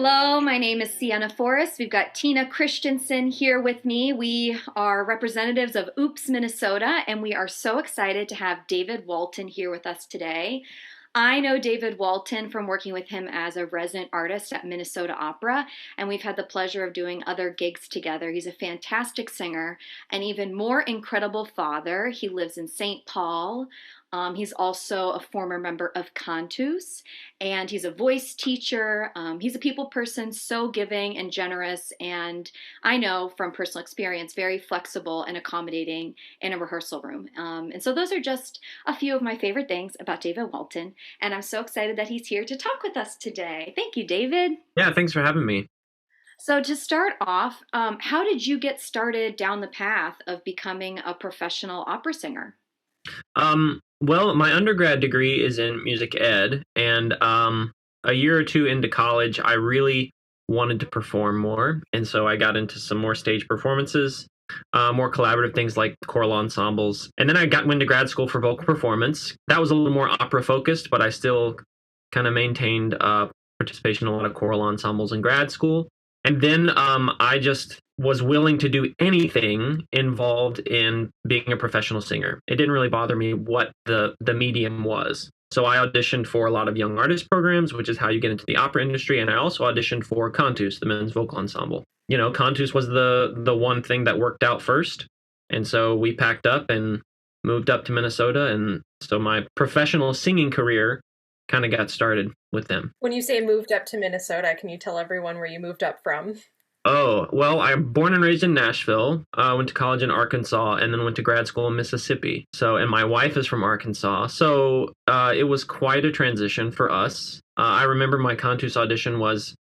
Hello, my name is Sienna Forrest. We've got Tina Christensen here with me. We are representatives of Oops, Minnesota, and we are so excited to have David Walton here with us today. I know David Walton from working with him as a resident artist at Minnesota Opera, and we've had the pleasure of doing other gigs together. He's a fantastic singer, an even more incredible father. He lives in St. Paul. He's also a former member of Cantus, and he's a voice teacher. He's a people person, so giving and generous, and I know from personal experience, very flexible and accommodating in a rehearsal room. And so those are just a few of my favorite things about David Walton, and I'm so excited that he's here to talk with us today. Thank you, David. Yeah, thanks for having me. So to start off, how did you get started down the path of becoming a professional opera singer? Well, my undergrad degree is in music ed, and a year or two into college, I really wanted to perform more, and so I got into some more stage performances, more collaborative things like choral ensembles, and then went to grad school for vocal performance. That was a little more opera focused, but I still kind of maintained participation in a lot of choral ensembles in grad school. And then I just was willing to do anything involved in being a professional singer. It didn't really bother me what the medium was. So I auditioned for a lot of young artist programs, which is how you get into the opera industry. And I also auditioned for Cantus, the men's vocal ensemble. You know, Cantus was the one thing that worked out first. And so we packed up and moved up to Minnesota. And so my professional singing career kind of got started with them. When you say moved up to Minnesota, can you tell everyone where you moved up from? Oh, well, I'm born and raised in Nashville. Went to college in Arkansas and then went to grad school in Mississippi. And my wife is from Arkansas. So it was quite a transition for us. I remember my Cantus audition was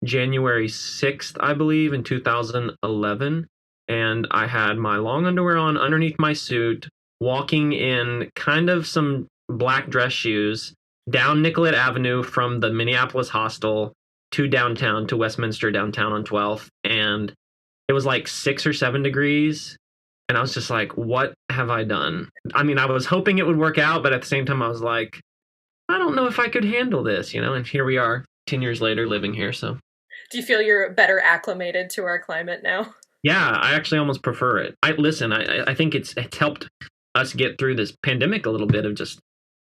January 6th, I believe, in 2011. And I had my long underwear on underneath my suit, walking in kind of some black dress shoes down Nicollet Avenue from the Minneapolis hostel to downtown, to Westminster downtown on 12th. And it was like 6 or 7 degrees. And I was just like, what have I done? I mean, I was hoping it would work out, but at the same time, I was like, I don't know if I could handle this, And here we are 10 years later living here. So do you feel you're better acclimated to our climate now? Yeah, I actually almost prefer it. I think it's helped us get through this pandemic a little bit of just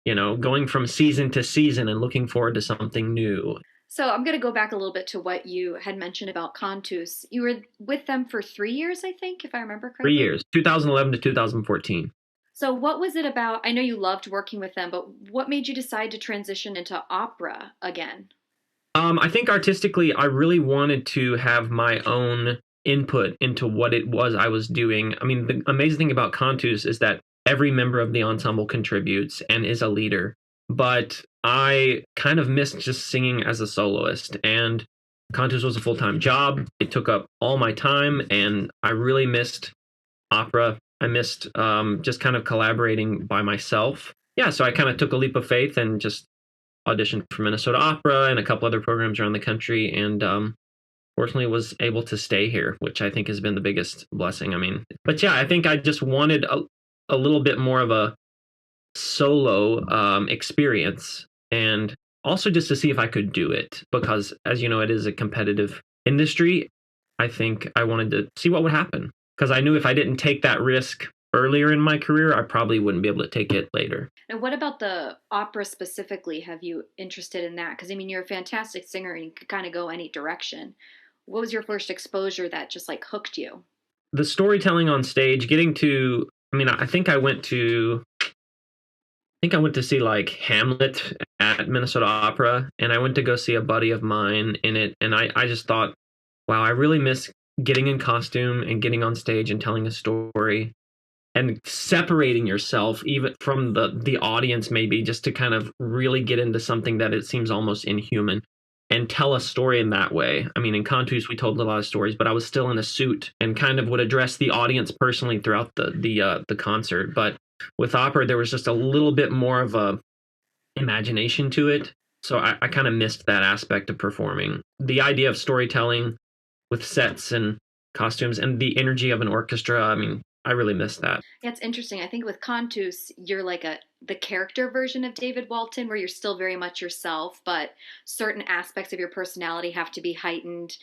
going from season to season and looking forward to something new. So I'm going to go back a little bit to what you had mentioned about Cantus. You were with them for 3 years, I think, if I remember correctly. 3 years, 2011 to 2014. So what was it about? I know you loved working with them, but what made you decide to transition into opera again? I think artistically, I really wanted to have my own input into what it was I was doing. I mean, the amazing thing about Cantus is that every member of the ensemble contributes and is a leader. But I kind of missed just singing as a soloist. And Cantus was a full-time job. It took up all my time. And I really missed opera. I missed just kind of collaborating by myself. Yeah, so I kind of took a leap of faith and just auditioned for Minnesota Opera and a couple other programs around the country. And fortunately was able to stay here, which I think has been the biggest blessing. I mean, but yeah, I think I just wanted a little bit more of a solo experience, and also just to see if I could do it, because as you know, it is a competitive industry. I think I wanted to see what would happen, because I knew if I didn't take that risk earlier in my career, I probably wouldn't be able to take it later. And what about the opera specifically? Have you interested in that? Because I mean, you're a fantastic singer and you could kind of go any direction. What was your first exposure that just like hooked you? The storytelling on stage, I think I went to see like Hamlet at Minnesota Opera, and I went to go see a buddy of mine in it. And I just thought, wow, I really miss getting in costume and getting on stage and telling a story and separating yourself even from the audience, maybe just to kind of really get into something that it seems almost inhuman and tell a story in that way. I mean, in Cantus, we told a lot of stories, but I was still in a suit and kind of would address the audience personally throughout the concert. But with opera, there was just a little bit more of a imagination to it. So I kind of missed that aspect of performing. The idea of storytelling with sets and costumes and the energy of an orchestra. I mean, I really miss that. Yeah, it's interesting. I think with Cantus, you're like the character version of David Walton, where you're still very much yourself, but certain aspects of your personality have to be heightened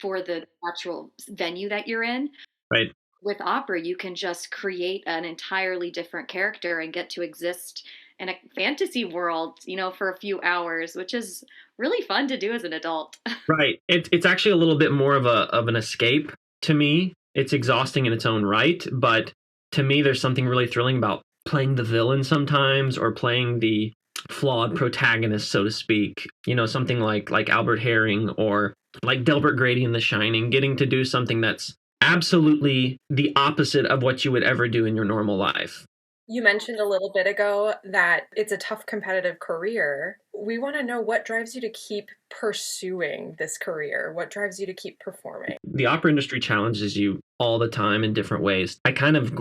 for the actual venue that you're in. Right. With opera, you can just create an entirely different character and get to exist in a fantasy world, for a few hours, which is really fun to do as an adult. Right. It's actually a little bit more of an escape to me. It's exhausting in its own right, but to me, there's something really thrilling about playing the villain sometimes, or playing the flawed protagonist, so to speak. Something like Albert Herring, or like Delbert Grady in The Shining, getting to do something that's absolutely the opposite of what you would ever do in your normal life. You mentioned a little bit ago that it's a tough competitive career. We want to know what drives you to keep pursuing this career. What drives you to keep performing? The opera industry challenges you all the time in different ways. I kind of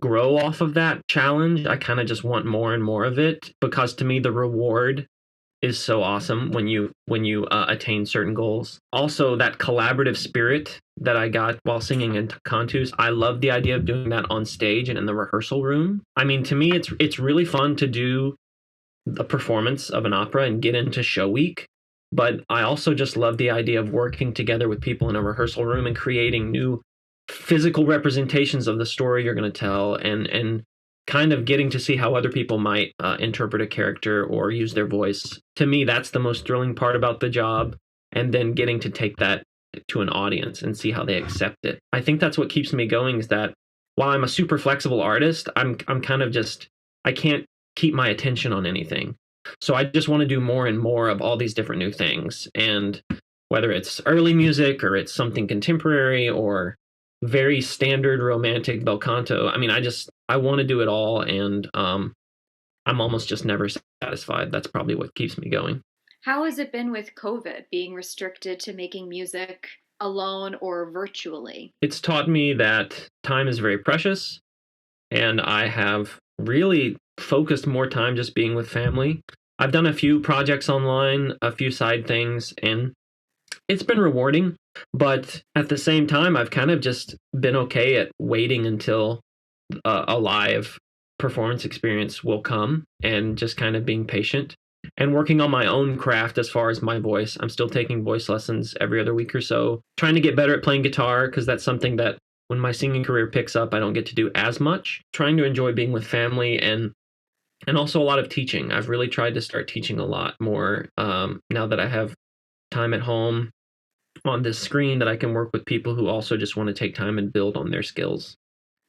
grow off of that challenge. I kind of just want more and more of it, because to me the reward is so awesome when you attain certain goals. Also, that collaborative spirit that I got while singing in Cantus, I love the idea of doing that on stage and in the rehearsal room. I mean, to me, it's really fun to do a performance of an opera and get into show week. But I also just love the idea of working together with people in a rehearsal room and creating new physical representations of the story you're going to tell, and kind of getting to see how other people might interpret a character or use their voice. To me, that's the most thrilling part about the job. And then getting to take that to an audience and see how they accept it. I think that's what keeps me going, is that while I'm a super flexible artist, I'm kind of just, I can't keep my attention on anything. So I just want to do more and more of all these different new things. And whether it's early music, or it's something contemporary, or very standard romantic bel canto, I mean, I want to do it all, and I'm almost just never satisfied. That's probably what keeps me going. How has it been with COVID, being restricted to making music alone or virtually? It's taught me that time is very precious, and I have really focused more time just being with family. I've done a few projects online, a few side things, and it's been rewarding. But at the same time, I've kind of just been okay at waiting until a live performance experience will come, and just kind of being patient and working on my own craft as far as my voice. I'm still taking voice lessons every other week or so, trying to get better at playing guitar, because that's something that when my singing career picks up, I don't get to do as much. Trying to enjoy being with family, and also a lot of teaching. I've really tried to start teaching a lot more now that I have time at home on this screen, that I can work with people who also just want to take time and build on their skills.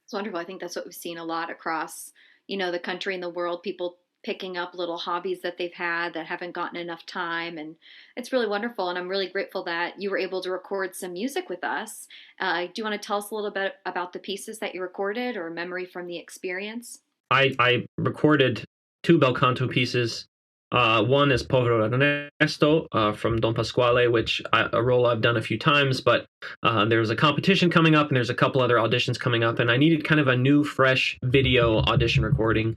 It's wonderful. I think that's what we've seen a lot across, the country and the world, people picking up little hobbies that they've had that haven't gotten enough time. And it's really wonderful. And I'm really grateful that you were able to record some music with us. Do you want to tell us a little bit about the pieces that you recorded, or memory from the experience? I recorded 2 bel canto pieces. One is Povero Ernesto from Don Pasquale, a role I've done a few times, but there's a competition coming up, and there's a couple other auditions coming up, and I needed kind of a new, fresh video audition recording.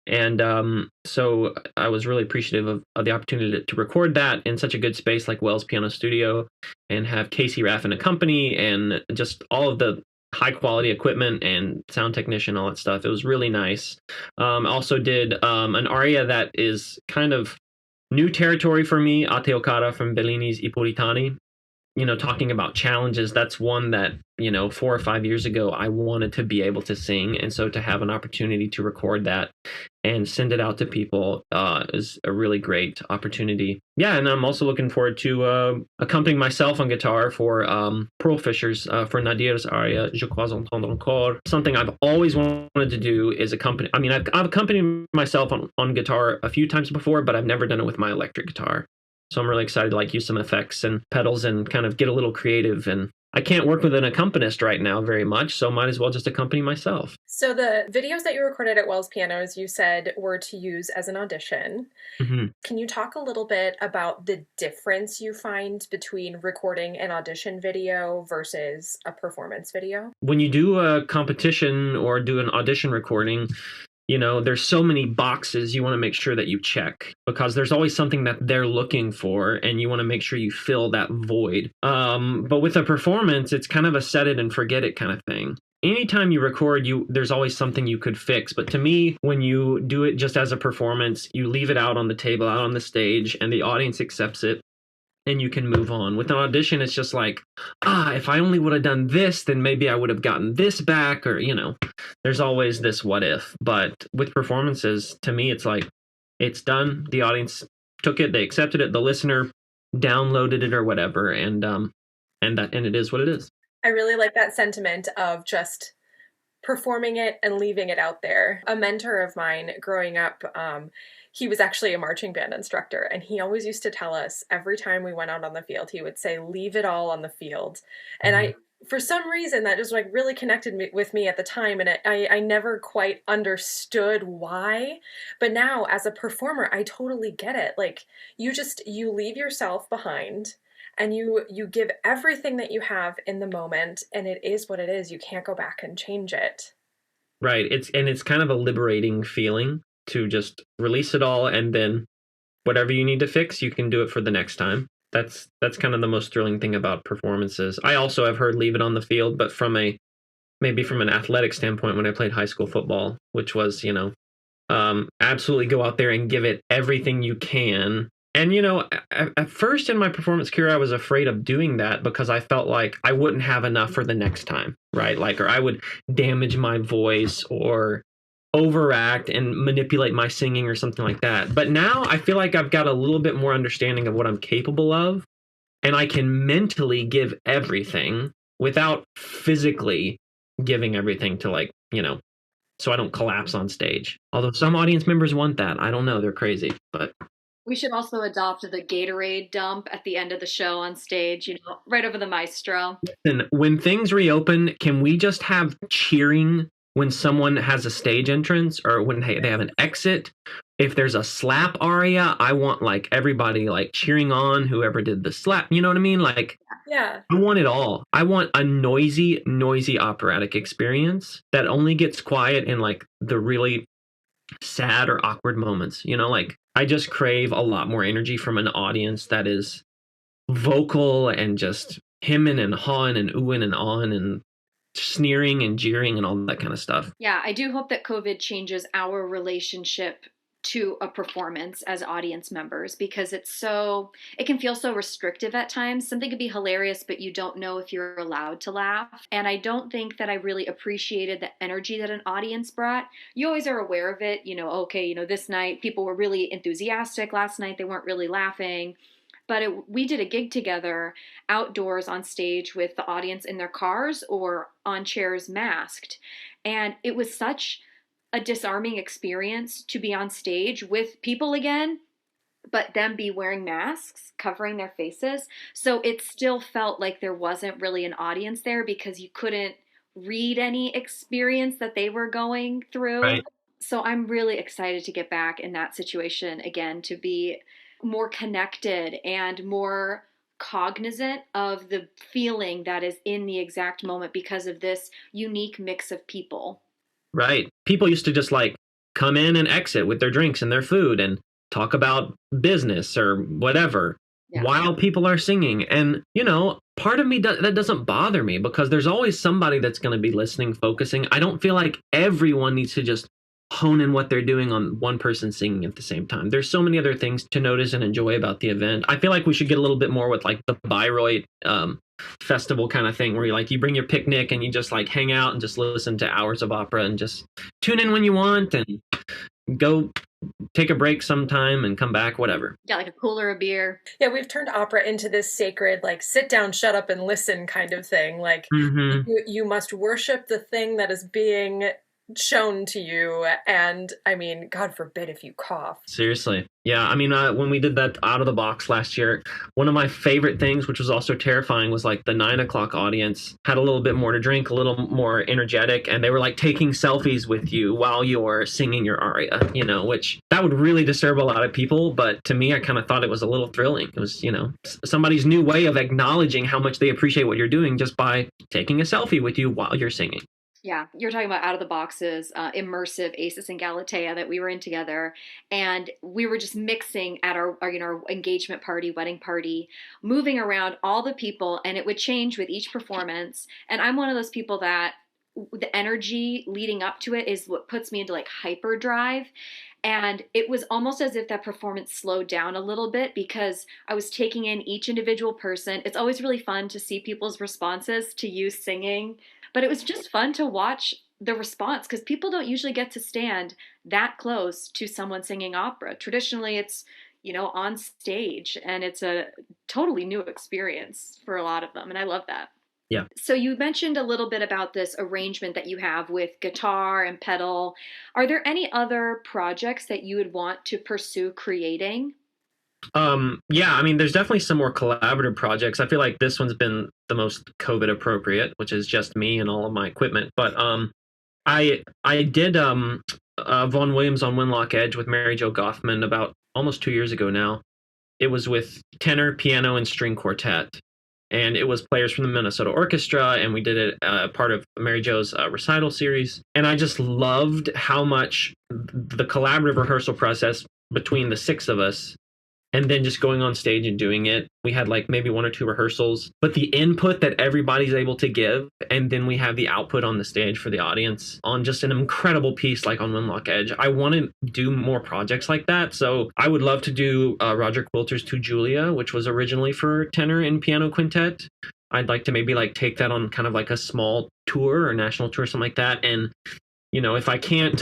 And so I was really appreciative of the opportunity to record that in such a good space like Wells Piano Studio, and have Casey Raffin accompany, and just all of the high quality equipment and sound technician, all that stuff. It was really nice. Also did an aria that is kind of new territory for me, A te Okara from Bellini's I Puritani. Talking about challenges, that's one that, 4 or 5 years ago, I wanted to be able to sing. And so to have an opportunity to record that and send it out to people is a really great opportunity. Yeah, and I'm also looking forward to accompanying myself on guitar for Pearl Fisher's, for Nadir's aria, Je crois entendre encore. Something I've always wanted to do is accompany. I mean, I've accompanied myself on guitar a few times before, but I've never done it with my electric guitar. So I'm really excited to use some effects and pedals and kind of get a little creative. And I can't work with an accompanist right now very much, so might as well just accompany myself. So the videos that you recorded at Wells Pianos, you said, were to use as an audition. Mm-hmm. Can you talk a little bit about the difference you find between recording an audition video versus a performance video? When you do a competition or do an audition recording, there's so many boxes you want to make sure that you check, because there's always something that they're looking for, and you want to make sure you fill that void. But with a performance, it's kind of a set it and forget it kind of thing. anytime you record, there's always something you could fix. But to me, when you do it just as a performance, you leave it out on the table, out on the stage, and the audience accepts it, and you can move on. With an audition, it's just like, if I only would have done this, then maybe I would have gotten this back, or there's always this what if. But with performances, to me, it's like, it's done. The audience took it, they accepted it, the listener downloaded it or whatever, and it is what it is. I really like that sentiment of just performing it and leaving it out there. A mentor of mine growing up, he was actually a marching band instructor, and he always used to tell us every time we went out on the field, he would say, leave it all on the field. And for some reason, that just like really connected with me at the time, and I never quite understood why. But now as a performer, I totally get it. Like, you leave yourself behind, and you give everything that you have in the moment, and it is what it is. You can't go back and change it. Right. It's kind of a liberating feeling to just release it all, and then whatever you need to fix, you can do it for the next time. That's kind of the most thrilling thing about performances. I also have heard leave it on the field, but maybe from an athletic standpoint, when I played high school football, which was, absolutely go out there and give it everything you can. And, at first in my performance career, I was afraid of doing that because I felt like I wouldn't have enough for the next time, right? Like, or I would damage my voice or overact and manipulate my singing or something like that. But now I feel like I've got a little bit more understanding of what I'm capable of, and I can mentally give everything without physically giving everything to so I don't collapse on stage. Although some audience members want that. I don't know. They're crazy, but... We should also adopt the Gatorade dump at the end of the show on stage, right over the maestro. And when things reopen, can we just have cheering when someone has a stage entrance or when they have an exit? If there's a slap aria, I want everybody cheering on whoever did the slap. You know what I mean? Yeah. I want it all. I want a noisy operatic experience that only gets quiet in the really sad or awkward moments. I just crave a lot more energy from an audience that is vocal and just hemming and hawing and oohing and ahhing and sneering and jeering and all that kind of stuff. Yeah, I do hope that COVID changes our relationship to a performance as audience members, because it can feel so restrictive at times. Something could be hilarious, but you don't know if you're allowed to laugh. And I don't think that I really appreciated the energy that an audience brought. You always are aware of it, this night people were really enthusiastic, last night they weren't really laughing. But we did a gig together outdoors on stage with the audience in their cars or on chairs masked. And it was such a disarming experience to be on stage with people again, but them be wearing masks, covering their faces. So it still felt like there wasn't really an audience there because you couldn't read any experience that they were going through. Right. So I'm really excited to get back in that situation again, to be more connected and more cognizant of the feeling that is in the exact moment because of this unique mix of people. Right. People used to just come in and exit with their drinks and their food and talk about business or whatever while people are singing. And, part of me that doesn't bother me because there's always somebody that's going to be listening, focusing. I don't feel like everyone needs to just hone in what they're doing on one person singing at the same time. There's so many other things to notice and enjoy about the event. I feel like we should get a little bit more with the Bayreuth festival kind of thing where you bring your picnic and you just hang out and just listen to hours of opera and just tune in when you want and go take a break sometime and come back, whatever. Yeah, a cooler of beer. Yeah, we've turned opera into this sacred, sit down, shut up, and listen kind of thing. You must worship the thing that is being shown to you, and God forbid if you cough. Seriously. Yeah, when we did that Out of the Box last year, one of my favorite things, which was also terrifying, was the 9:00 audience had a little bit more to drink, a little more energetic, and they were taking selfies with you while you're singing your aria, which that would really disturb a lot of people, but to me, I kind of thought it was a little thrilling. It was, somebody's new way of acknowledging how much they appreciate what you're doing just by taking a selfie with you while you're singing. Yeah, you're talking about Out of the Box's immersive Acis and Galatea that we were in together, and we were just mixing at our engagement party, wedding party, moving around all the people, and it would change with each performance. And I'm one of those people that the energy leading up to it is what puts me into like hyperdrive. And it was almost as if that performance slowed down a little bit because I was taking in each individual person. It's always really fun to see people's responses to you singing, but it was just fun to watch the response because people don't usually get to stand that close to someone singing opera. Traditionally, it's, on stage, and it's a totally new experience for a lot of them. And I love that. Yeah. So you mentioned a little bit about this arrangement that you have with guitar and pedal. Are there any other projects that you would want to pursue creating? Yeah, I mean, there's definitely some more collaborative projects. I feel like this one's been the most COVID appropriate, which is just me and all of my equipment. But I did Vaughan Williams on Winlock Edge with Mary Jo Goffman about almost 2 years ago now. It was with tenor, piano, and string quartet. And it was players from the Minnesota Orchestra, and we did it part of Mary Jo's recital series. And I just loved how much the collaborative rehearsal process between the six of us, and then just going on stage and doing it. We had like maybe one or two rehearsals, but the input that everybody's able to give, and then we have the output on the stage for the audience on just an incredible piece like on Winlock Edge. I want to do more projects like that. So I would love to do Roger Quilter's To Julia, which was originally for tenor and piano quintet. I'd like to maybe like take that on kind of like a small tour or national tour, something like that. And, if I can't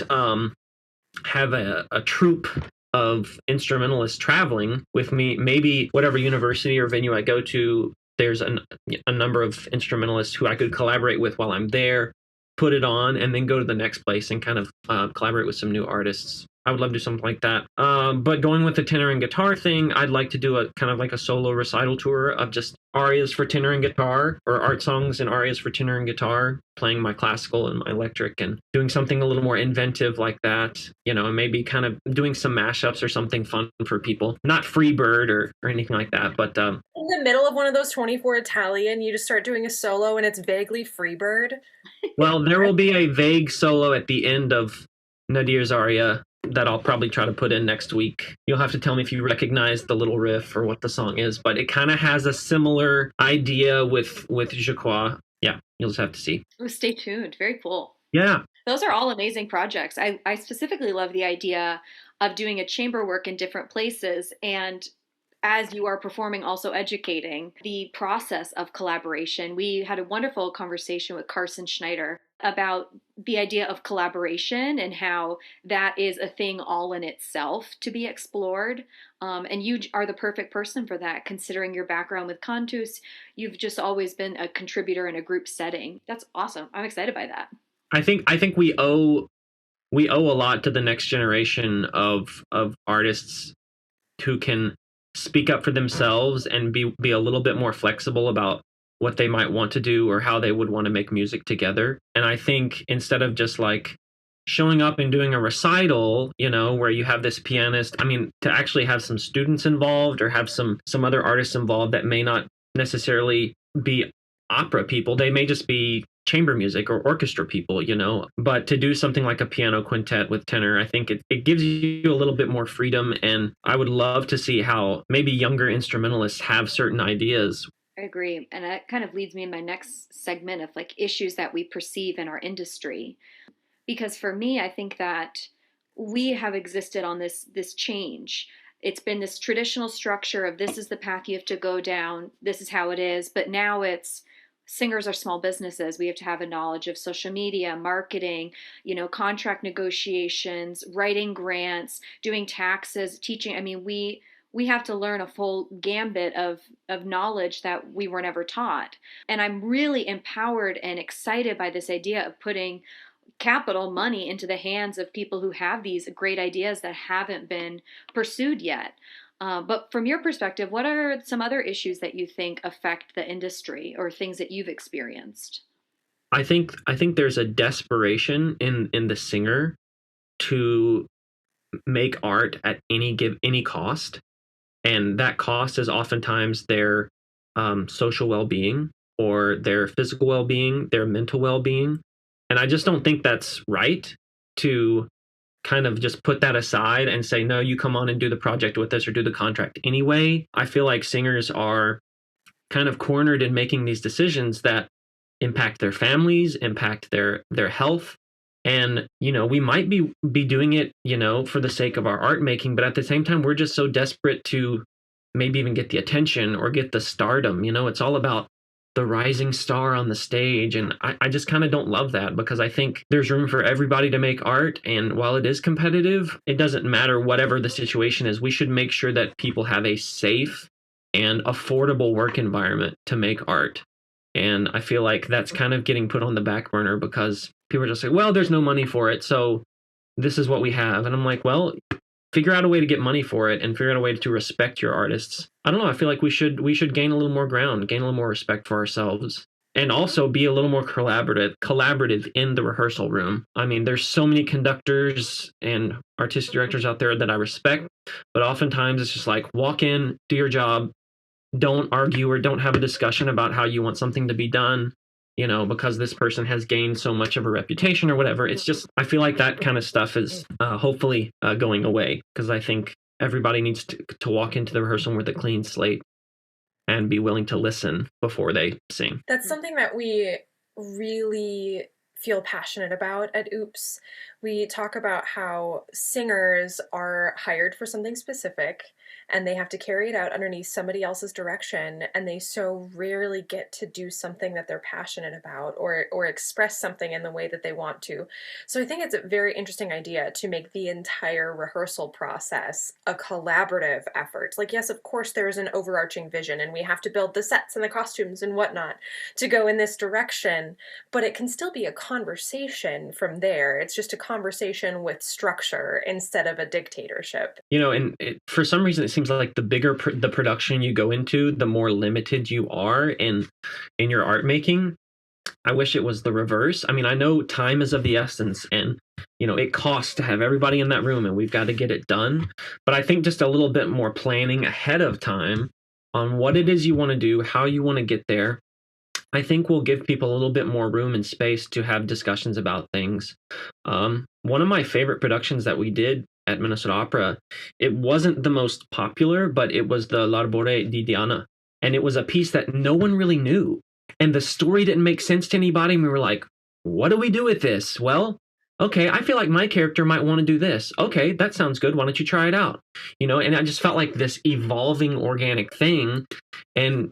have a troupe of instrumentalists traveling with me, maybe whatever university or venue I go to, there's a number of instrumentalists who I could collaborate with while I'm there, put it on, and then go to the next place and kind of collaborate with some new artists. I would love to do something like that. But going with the tenor and guitar thing, I'd like to do a kind of like a solo recital tour of just arias for tenor and guitar, or art songs and arias for tenor and guitar, playing my classical and my electric, and doing something a little more inventive like that, and maybe kind of doing some mashups or something fun for people. Not Freebird or anything like that, but in the middle of one of those 24 Italian, you just start doing a solo and it's vaguely Freebird. Well, there will be a vague solo at the end of Nadir's aria that I'll probably try to put in next week. You'll have to tell me if you recognize the little riff or what the song is, but it kind of has a similar idea with Je Crois. Yeah, you'll just have to see. Oh, stay tuned. Very cool. Yeah. Those are all amazing projects. I specifically love the idea of doing a chamber work in different places, and as you are performing, also educating the process of collaboration. We had a wonderful conversation with Carson Schneider about the idea of collaboration and how that is a thing all in itself to be explored. And you are the perfect person for that, considering your background with Cantus. You've just always been a contributor in a group setting. That's awesome. I'm excited by that. I think we owe a lot to the next generation of artists who can speak up for themselves and be a little bit more flexible about what they might want to do or how they would want to make music together. And I think instead of just like showing up and doing a recital, where you have this pianist, to actually have some students involved or have some other artists involved that may not necessarily be opera people. They may just be chamber music or orchestra people, but to do something like a piano quintet with tenor, I think it gives you a little bit more freedom. And I would love to see how maybe younger instrumentalists have certain ideas. I agree. And that kind of leads me in my next segment of like issues that we perceive in our industry. Because for me, I think that we have existed on this change. It's been this traditional structure of this is the path you have to go down, this is how it is. But now it's singers are small businesses. We have to have a knowledge of social media, marketing, contract negotiations, writing grants, doing taxes, teaching. We have to learn a full gambit of knowledge that we were never taught. And I'm really empowered and excited by this idea of putting capital money into the hands of people who have these great ideas that haven't been pursued yet. But from your perspective, what are some other issues that you think affect the industry or things that you've experienced? I think there's a desperation in the singer to make art at any cost. And that cost is oftentimes their social well-being or their physical well-being, their mental well-being. And I just don't think that's right to kind of just put that aside and say, no, you come on and do the project with us or do the contract anyway. I feel like singers are kind of cornered in making these decisions that impact their families, impact their health. And, we might be doing it, for the sake of our art making, but at the same time, we're just so desperate to maybe even get the attention or get the stardom. It's all about the rising star on the stage. And I just kind of don't love that, because I think there's room for everybody to make art. And while it is competitive, it doesn't matter whatever the situation is. We should make sure that people have a safe and affordable work environment to make art. And I feel like that's kind of getting put on the back burner because people are just like, well, there's no money for it, so this is what we have. And I'm like, well, figure out a way to get money for it and figure out a way to respect your artists. I don't know. I feel like we should gain a little more ground, gain a little more respect for ourselves, and also be a little more collaborative in the rehearsal room. I mean, there's so many conductors and artistic directors out there that I respect, but oftentimes it's just like, walk in, do your job, don't argue or don't have a discussion about how you want something to be done, because this person has gained so much of a reputation or whatever. It's just, I feel like that kind of stuff is hopefully going away, because I think everybody needs to walk into the rehearsal with a clean slate and be willing to listen before they sing. That's something that we really feel passionate about at Oops. We talk about how singers are hired for something specific and they have to carry it out underneath somebody else's direction, and they so rarely get to do something that they're passionate about or express something in the way that they want to. So I think it's a very interesting idea to make the entire rehearsal process a collaborative effort. Like, yes, of course there's an overarching vision and we have to build the sets and the costumes and whatnot to go in this direction, but it can still be a conversation from there. It's just a conversation with structure instead of a dictatorship. And for some reason, it seems like the bigger the production you go into, the more limited you are in your art making. I wish it was the reverse. I mean, I know time is of the essence, and it costs to have everybody in that room, and we've got to get it done. But I think just a little bit more planning ahead of time on what it is you want to do, how you want to get there, I think will give people a little bit more room and space to have discussions about things. One of my favorite productions that we did at Minnesota Opera, it wasn't the most popular, but it was the L'Arbore di Diana. And it was a piece that no one really knew. And the story didn't make sense to anybody. And we were like, what do we do with this? Well, okay, I feel like my character might want to do this. Okay, that sounds good. Why don't you try it out? And I just felt like this evolving organic thing. And,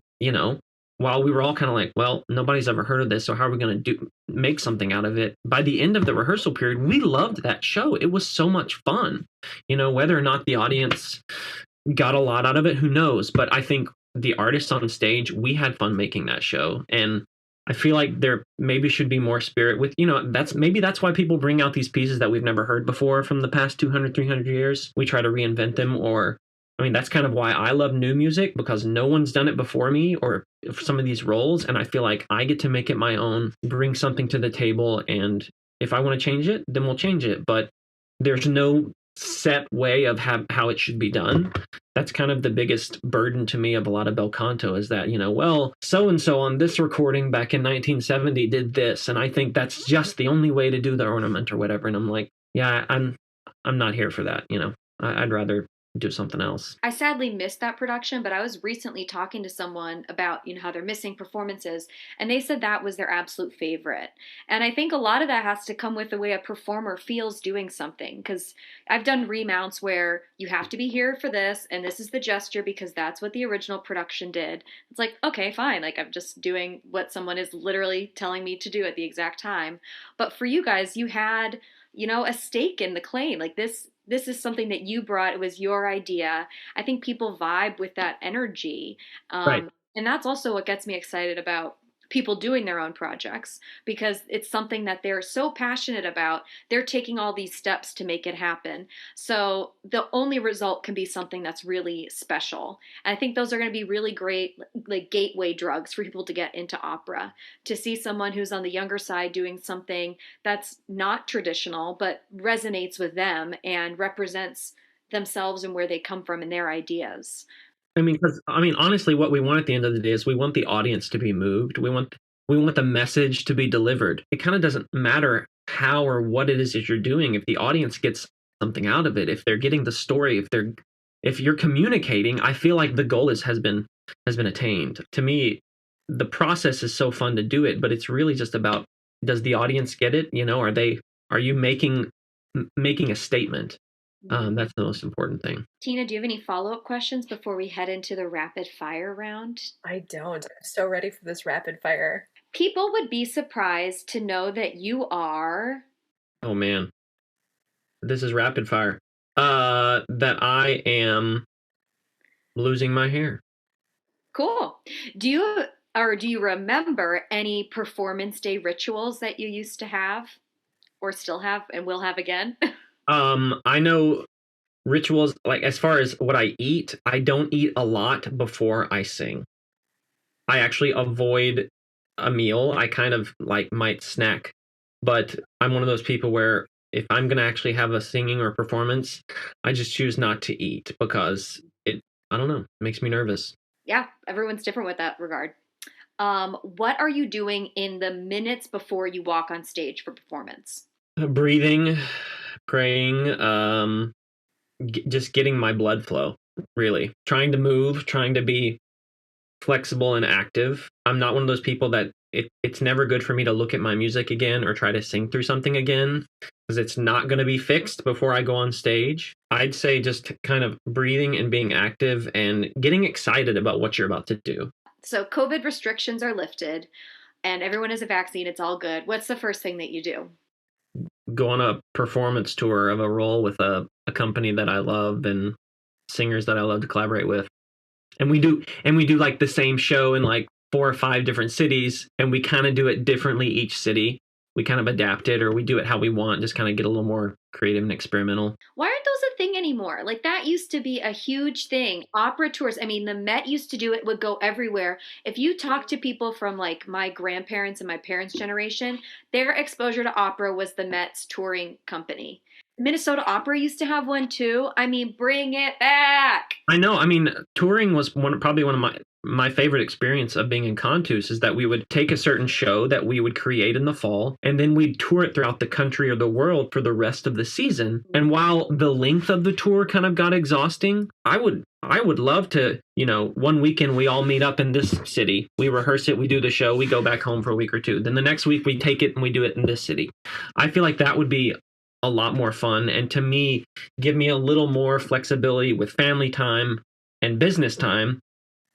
while we were all kind of like, well, nobody's ever heard of this, so how are we going to make something out of it? By the end of the rehearsal period, we loved that show. It was so much fun. Whether or not the audience got a lot out of it, who knows? But I think the artists on stage, we had fun making that show. And I feel like there maybe should be more spirit with, that's why people bring out these pieces that we've never heard before from the past 200, 300 years. We try to reinvent them, that's kind of why I love new music, because no one's done it before me or some of these roles. And I feel like I get to make it my own, bring something to the table. And if I want to change it, then we'll change it. But there's no set way of how it should be done. That's kind of the biggest burden to me of a lot of bel canto, is that, well, so-and-so on this recording back in 1970 did this. And I think that's just the only way to do the ornament or whatever. And I'm like, yeah, I'm not here for that. I'd rather do something else. I sadly missed that production, but I was recently talking to someone about, how they're missing performances, and they said that was their absolute favorite. And I think a lot of that has to come with the way a performer feels doing something, because I've done remounts where you have to be here for this, and this is the gesture because that's what the original production did. It's like, okay, fine, like I'm just doing what someone is literally telling me to do at the exact time. But for you guys, you had, a stake in the claim. Like this is something that you brought. It was your idea. I think people vibe with that energy. Right. And that's also what gets me excited about people doing their own projects, because it's something that they're so passionate about. They're taking all these steps to make it happen. So the only result can be something that's really special. And I think those are going to be really great, like gateway drugs for people to get into opera, to see someone who's on the younger side doing something that's not traditional, but resonates with them and represents themselves and where they come from and their ideas. Honestly, what we want at the end of the day is we want the audience to be moved. We want the message to be delivered. It kind of doesn't matter how or what it is that you're doing. If the audience gets something out of it, if they're getting the story, if you're communicating, I feel like the goal has been attained. To me, the process is so fun to do it, but it's really just about, does the audience get it? Are you making a statement? That's the most important thing. Tina, do you have any follow-up questions before we head into the rapid fire round? I don't. I'm so ready for this rapid fire. People would be surprised to know that you are... Oh man. This is rapid fire. That I am losing my hair. Cool. Do you remember any performance day rituals that you used to have or still have and will have again? I know rituals, like as far as what I eat, I don't eat a lot before I sing. I actually avoid a meal. I kind of like might snack, but I'm one of those people where if I'm going to actually have a singing or performance, I just choose not to eat because I don't know, makes me nervous. Yeah, everyone's different with that regard. What are you doing in the minutes before you walk on stage for performance? Breathing, praying, just getting my blood flow, really. Trying to move, trying to be flexible and active. I'm not one of those people that it's never good for me to look at my music again or try to sing through something again because it's not going to be fixed before I go on stage. I'd say just kind of breathing and being active and getting excited about what you're about to do. So COVID restrictions are lifted and everyone has a vaccine. It's all good. What's the first thing that you do? Go on a performance tour of a role with a company that I love and singers that I love to collaborate with. And we do like the same show in like 4 or 5 different cities, and we kind of do it differently each city. We kind of adapt it, or we do it how we want, just kind of get a little more creative and experimental. Why aren't those a thing anymore? Like that used to be a huge thing. Opera tours, I mean, the Met used to do it, would go everywhere. If you talk to people from like my grandparents and my parents' generation, their exposure to opera was the Met's touring company. Minnesota Opera used to have one too. I mean, bring it back. I know. I mean, touring was probably one of my favorite experience of being in Contus is that we would take a certain show that we would create in the fall, and then we'd tour it throughout the country or the world for the rest of the season. And while the length of the tour kind of got exhausting, I would love to, one weekend we all meet up in this city. We rehearse it, we do the show, we go back home for a week or two. Then the next week we take it and we do it in this city. I feel like that would be a lot more fun, and to me, give me a little more flexibility with family time and business time,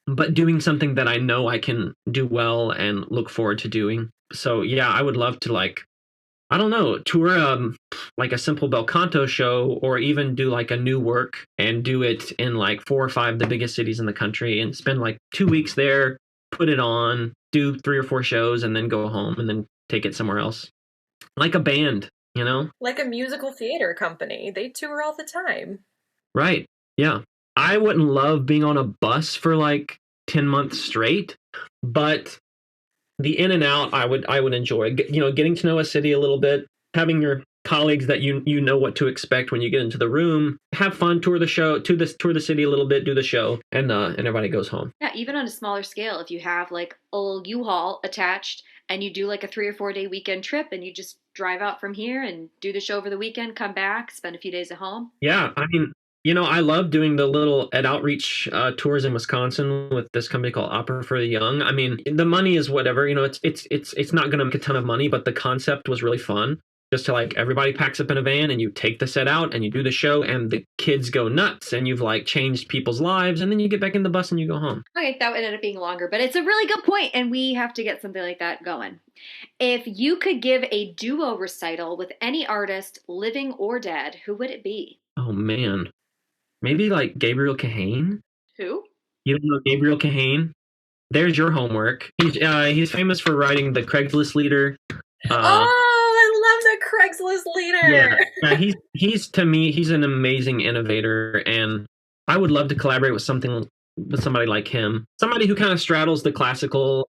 but doing something that I know I can do well and look forward to doing. So yeah, I would love to tour like a simple bel canto show, or even do like a new work and do it in like 4 or 5 the biggest cities in the country and spend like 2 weeks there, put it on, do 3 or 4 shows, and then go home and then take it somewhere else. Like a band. Like a musical theater company. They tour all the time. Right. Yeah. I wouldn't love being on a bus for like 10 months straight, but the in and out I would enjoy. Getting to know a city a little bit, having your colleagues that you know what to expect when you get into the room, have fun, tour the city a little bit, do the show, and everybody goes home. Yeah, even on a smaller scale, if you have like a U-Haul attached and you do like a 3 or 4 day weekend trip and you just drive out from here and do the show over the weekend, come back, spend a few days at home. Yeah, I mean, I love doing the little outreach tours in Wisconsin with this company called Opera for the Young. I mean, the money is whatever, it's not going to make a ton of money, but the concept was really fun. Just to like everybody packs up in a van and you take the set out and you do the show and the kids go nuts and you've like changed people's lives, and then you get back in the bus and you go home. Okay, that would end up being longer, but it's a really good point, and we have to get something like that going. If you could give a duo recital with any artist, living or dead, who would it be? Oh man, maybe like Gabriel Kahane. Who? You don't know Gabriel Kahane? There's your homework. He's famous for writing the Craigslist Leader. The Craigslist Leader. Yeah, he's to me, he's an amazing innovator, and I would love to collaborate with somebody like him. Somebody who kind of straddles the classical,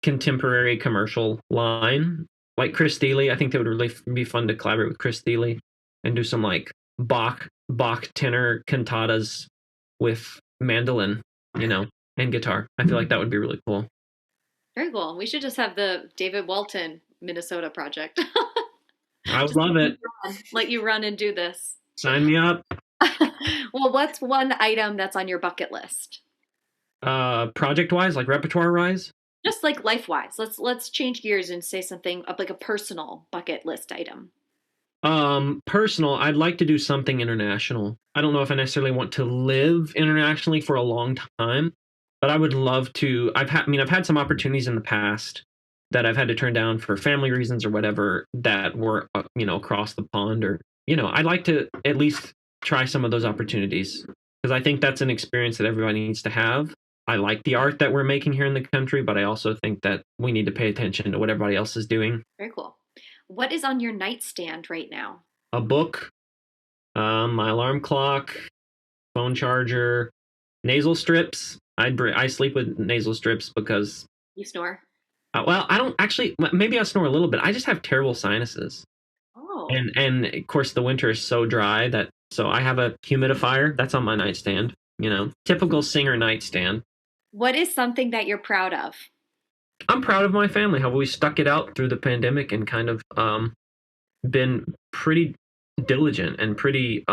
contemporary, commercial line, like Chris Thile. I think it would really be fun to collaborate with Chris Thile and do some like Bach tenor cantatas with mandolin, and guitar. I feel like that would be really cool. Very cool. We should just have the David Walton Minnesota project. I would love it. Let you run and do this. Sign me up. Well, what's one item that's on your bucket list? Project wise, like repertoire wise? Just like life-wise. Let's change gears and say something of like a personal bucket list item. Personal, I'd like to do something international. I don't know if I necessarily want to live internationally for a long time, but I would love to. I've had some opportunities in the past that I've had to turn down for family reasons or whatever that were, across the pond or, I'd like to at least try some of those opportunities because I think that's an experience that everybody needs to have. I like the art that we're making here in the country, but I also think that we need to pay attention to what everybody else is doing. Very cool. What is on your nightstand right now? A book, my alarm clock, phone charger, nasal strips. I sleep with nasal strips because You snore? well, I don't actually. Maybe I snore a little bit. I just have terrible sinuses, Oh. and of course the winter is so dry that so I have a humidifier that's on my nightstand. Typical singer nightstand. What is something that you're proud of? I'm proud of my family. How we stuck it out through the pandemic and kind of been pretty diligent and pretty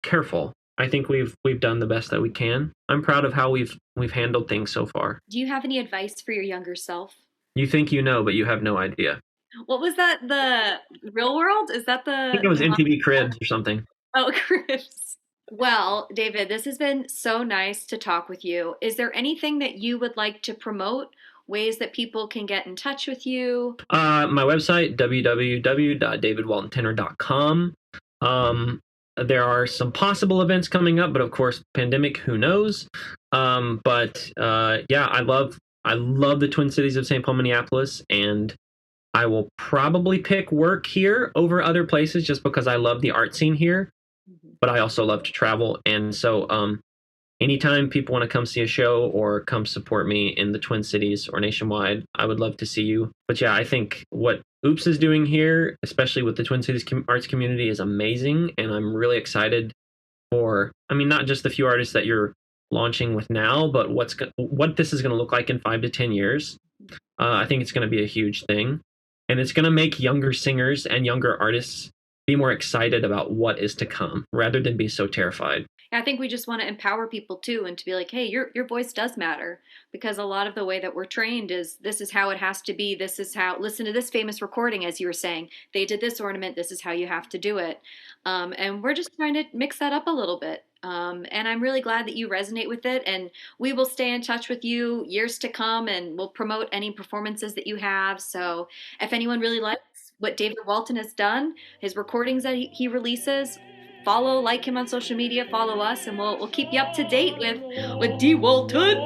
careful. I think we've done the best that we can. I'm proud of how we've handled things so far. Do you have any advice for your younger self? You think you know, but you have no idea. What was that? The Real World? Is that I think it was MTV Cribs or something. Oh, Chris. Well, David, this has been so nice to talk with you. Is there anything that you would like to promote? Ways that people can get in touch with you? My website, www.davidwaltontenor.com. There are some possible events coming up, but of course, pandemic, who knows? Yeah, I love the Twin Cities of St. Paul, Minneapolis, and I will probably pick work here over other places just because I love the art scene here. But I also love to travel, and so anytime people want to come see a show or come support me in the Twin Cities or nationwide, I would love to see you. But yeah, I think what Oops is doing here, especially with the Twin Cities arts community, is amazing. And I'm really excited for, not just the few artists that you're launching with now, but what this is going to look like in 5 to 10 years. I think it's going to be a huge thing. And it's going to make younger singers and younger artists be more excited about what is to come rather than be so terrified. I think we just want to empower people too and to be like, hey, your voice does matter, because a lot of the way that we're trained is this is how it has to be. This is how, listen to this famous recording, as you were saying, they did this ornament. This is how you have to do it. And we're just trying to mix that up a little bit. And I'm really glad that you resonate with it. And we will stay in touch with you years to come, and we'll promote any performances that you have. So if anyone really likes what David Walton has done, his recordings that he releases, like him on social media, follow us, and we'll keep you up to date with D Walton.